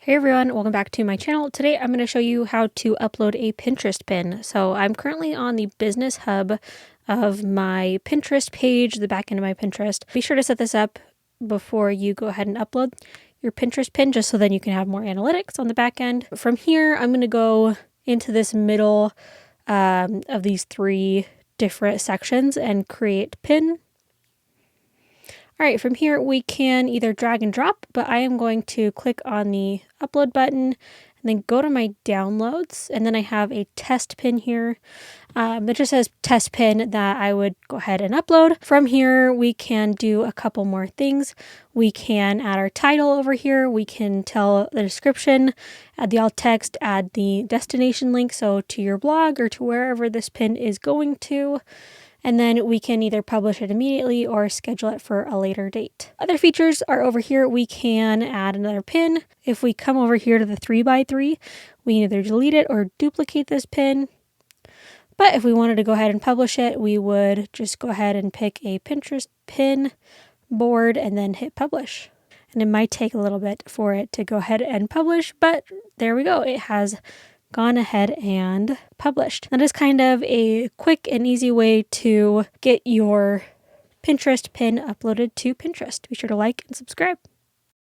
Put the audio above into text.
Hey everyone, welcome back to my channel. Today I'm going to show you how to upload a Pinterest pin. So I'm currently on the business hub of my Pinterest page, the back end of my Pinterest. Be sure to set this up before you go ahead and upload your Pinterest pin, just so then you can have more analytics on the back end. From here, I'm going to go into this middle of these three different sections and create pin. All right, from here we can either drag and drop, but I am going to click on the upload button and then go to my downloads. And then I have a test pin here that just says test pin that I would go ahead and upload. From here, we can do a couple more things. We can add our title over here. We can tell the description, add the alt text, add the destination link, so to your blog or to wherever this pin is going to. And then we can either publish it immediately or schedule it for a later date. Other features are over here. We can add another pin. If we come over here to the 3x3, we can either delete it or duplicate this pin. But if we wanted to go ahead and publish it, we would just go ahead and pick a Pinterest pin board and then hit publish. And it might take a little bit for it to go ahead and publish, but there we go. It has gone ahead and published. That is kind of a quick and easy way to get your Pinterest pin uploaded to Pinterest. Be sure to like and subscribe.